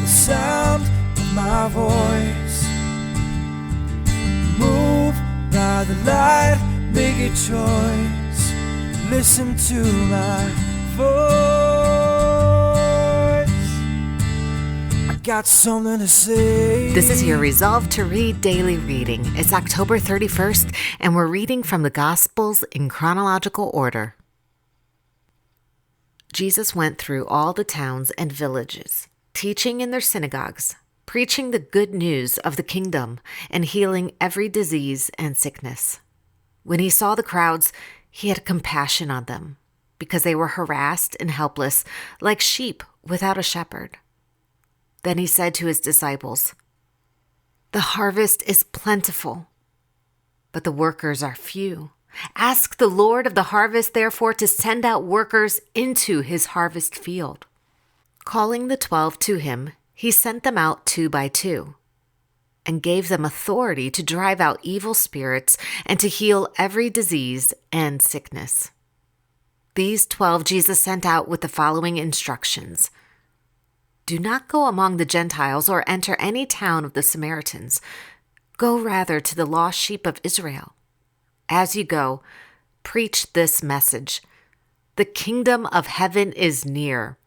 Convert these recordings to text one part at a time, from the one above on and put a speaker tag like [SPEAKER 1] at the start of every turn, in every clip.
[SPEAKER 1] the sound of my voice. Move by the light, make a choice. Listen to my voice. I got something to say.
[SPEAKER 2] This is your Resolve to Read daily reading. It's October 31st, and we're reading from the Gospels in chronological order. Jesus went through all the towns and villages, teaching in their synagogues, preaching the good news of the kingdom, and healing every disease and sickness. When he saw the crowds, he had compassion on them, because they were harassed and helpless, like sheep without a shepherd. Then he said to his disciples, "The harvest is plentiful, but the workers are few. Ask the Lord of the harvest, therefore, to send out workers into his harvest field." Calling the 12 to him, he sent them out 2 by 2, and gave them authority to drive out evil spirits and to heal every disease and sickness. These 12 Jesus sent out with the following instructions. "Do not go among the Gentiles or enter any town of the Samaritans. Go rather to the lost sheep of Israel. As you go, preach this message. The kingdom of heaven is near.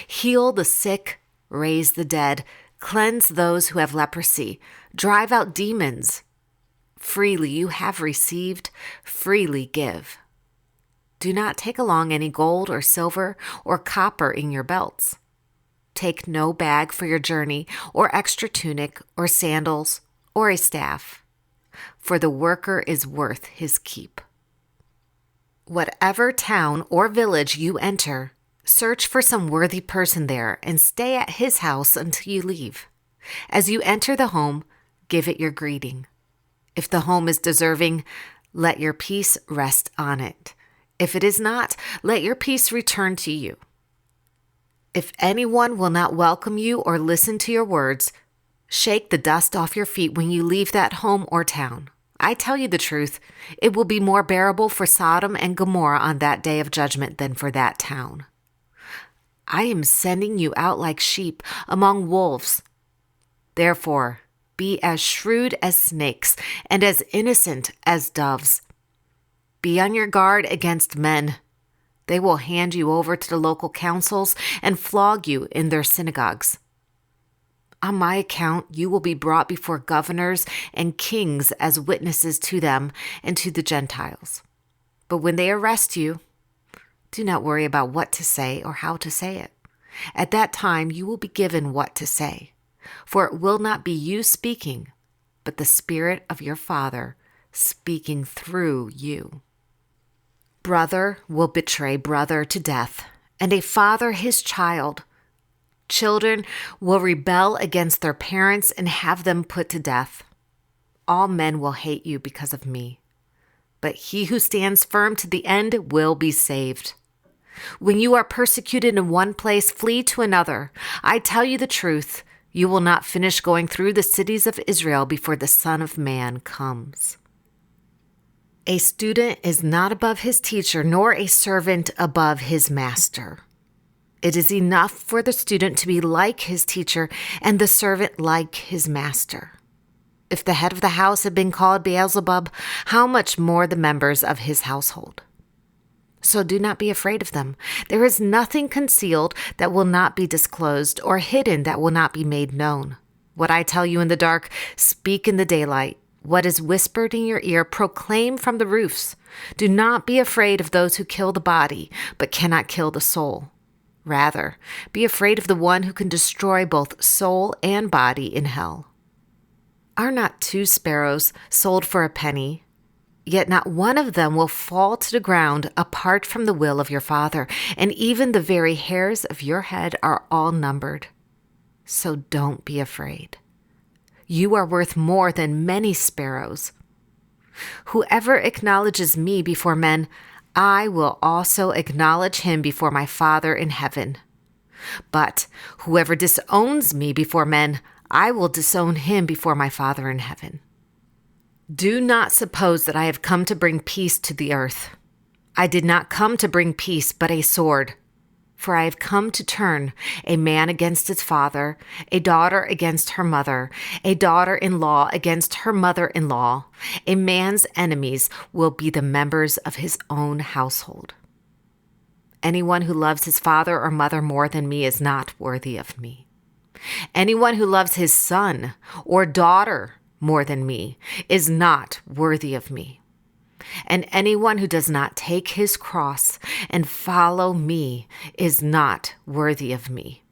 [SPEAKER 2] Heal the sick, raise the dead, cleanse those who have leprosy, drive out demons. Freely you have received, freely give. Do not take along any gold or silver or copper in your belts. Take no bag for your journey, or extra tunic, or sandals, or a staff. For the worker is worth his keep. Whatever town or village you enter, search for some worthy person there and stay at his house until you leave. As you enter the home, give it your greeting. If the home is deserving, let your peace rest on it. If it is not, let your peace return to you. If anyone will not welcome you or listen to your words, shake the dust off your feet when you leave that home or town. I tell you the truth, it will be more bearable for Sodom and Gomorrah on that day of judgment than for that town. I am sending you out like sheep among wolves. Therefore, be as shrewd as snakes and as innocent as doves. Be on your guard against men. They will hand you over to the local councils and flog you in their synagogues. On my account, you will be brought before governors and kings as witnesses to them and to the Gentiles. But when they arrest you, do not worry about what to say or how to say it. At that time, you will be given what to say, for it will not be you speaking, but the Spirit of your Father speaking through you. Brother will betray brother to death, and a father his child. Children will rebel against their parents and have them put to death. All men will hate you because of me, but he who stands firm to the end will be saved. When you are persecuted in one place, flee to another. I tell you the truth, you will not finish going through the cities of Israel before the Son of Man comes. A student is not above his teacher, nor a servant above his master. It is enough for the student to be like his teacher and the servant like his master. If the head of the house had been called Beelzebub, how much more the members of his household? So do not be afraid of them. There is nothing concealed that will not be disclosed, or hidden that will not be made known. What I tell you in the dark, speak in the daylight. What is whispered in your ear, proclaim from the roofs. Do not be afraid of those who kill the body, but cannot kill the soul. Rather, be afraid of the one who can destroy both soul and body in hell. Are not 2 sparrows sold for a penny? Yet not one of them will fall to the ground apart from the will of your Father, and even the very hairs of your head are all numbered. So don't be afraid. You are worth more than many sparrows. Whoever acknowledges me before men, I will also acknowledge him before my Father in heaven. But whoever disowns me before men, I will disown him before my Father in heaven. Do not suppose that I have come to bring peace to the earth. I did not come to bring peace, but a sword. For I have come to turn a man against his father, a daughter against her mother, a daughter-in-law against her mother-in-law. A man's enemies will be the members of his own household. Anyone who loves his father or mother more than me is not worthy of me. Anyone who loves his son or daughter more than me is not worthy of me. And anyone who does not take his cross and follow me is not worthy of me.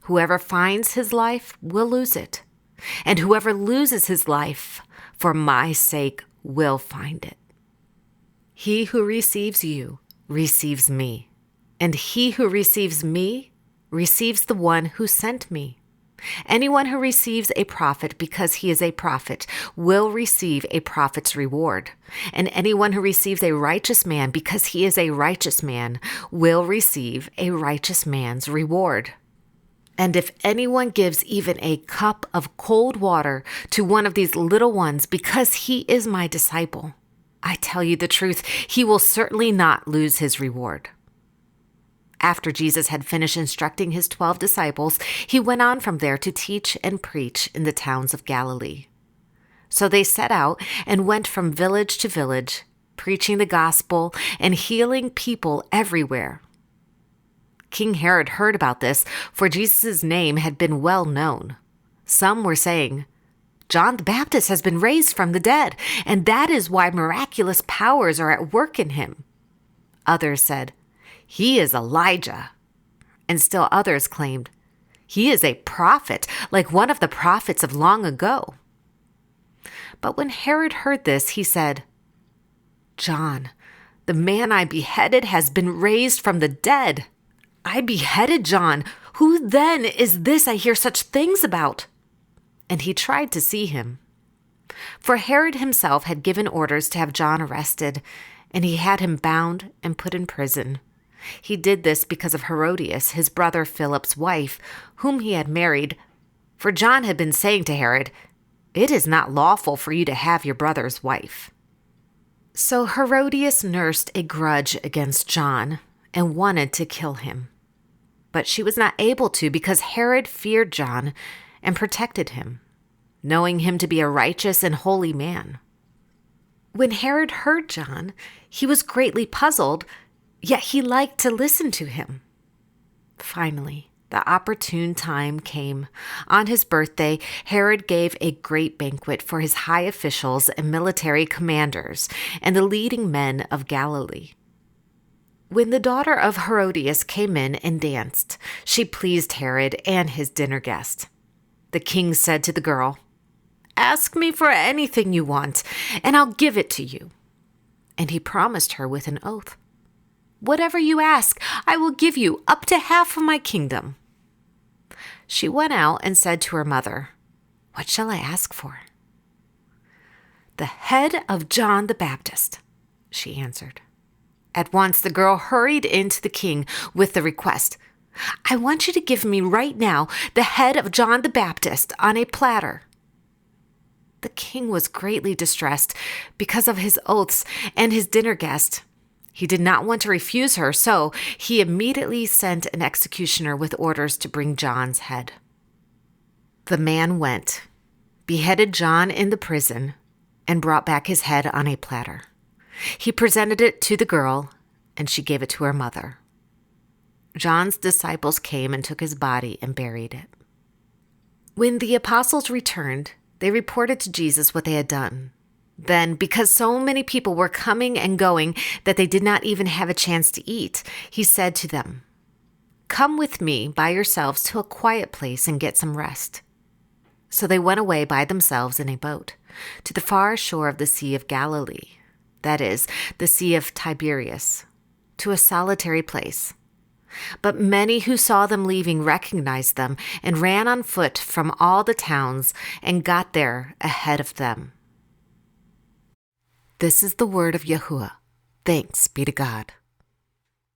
[SPEAKER 2] Whoever finds his life will lose it, and whoever loses his life for my sake will find it. He who receives you receives me, and he who receives me receives the one who sent me. Anyone who receives a prophet because he is a prophet will receive a prophet's reward, and anyone who receives a righteous man because he is a righteous man will receive a righteous man's reward. And if anyone gives even a cup of cold water to one of these little ones because he is my disciple, I tell you the truth, he will certainly not lose his reward. After Jesus had finished instructing his 12 disciples, he went on from there to teach and preach in the towns of Galilee. So they set out and went from village to village, preaching the gospel and healing people everywhere. King Herod heard about this, for Jesus' name had been well known. Some were saying, "John the Baptist has been raised from the dead, and that is why miraculous powers are at work in him." Others said, "He is Elijah." And still others claimed, "He is a prophet, like one of the prophets of long ago." But when Herod heard this, he said, "John, the man I beheaded, has been raised from the dead. I beheaded John. Who then is this I hear such things about?" And he tried to see him. For Herod himself had given orders to have John arrested, and he had him bound and put in prison. He did this because of Herodias, his brother Philip's wife, whom he had married. For John had been saying to Herod, "It is not lawful for you to have your brother's wife." So Herodias nursed a grudge against John and wanted to kill him. But she was not able to because Herod feared John and protected him, knowing him to be a righteous and holy man. When Herod heard John, he was greatly puzzled, yet he liked to listen to him. Finally, the opportune time came. On his birthday, Herod gave a great banquet for his high officials and military commanders and the leading men of Galilee. When the daughter of Herodias came in and danced, she pleased Herod and his dinner guest. The king said to the girl, "Ask me for anything you want, and I'll give it to you." And he promised her with an oath, "Whatever you ask, I will give you up to half of my kingdom." She went out and said to her mother, "What shall I ask for?" "The head of John the Baptist," she answered. At once the girl hurried into the king with the request, "I want you to give me right now the head of John the Baptist on a platter." The king was greatly distressed because of his oaths and his dinner guest. He did not want to refuse her, so he immediately sent an executioner with orders to bring John's head. The man went, beheaded John in the prison, and brought back his head on a platter. He presented it to the girl, and she gave it to her mother. John's disciples came and took his body and buried it. When the apostles returned, they reported to Jesus what they had done. Then, because so many people were coming and going that they did not even have a chance to eat, he said to them, "Come with me by yourselves to a quiet place and get some rest." So they went away by themselves in a boat to the far shore of the Sea of Galilee, that is, the Sea of Tiberias, to a solitary place. But many who saw them leaving recognized them and ran on foot from all the towns and got there ahead of them. This is the word of Yahuwah. Thanks be to God.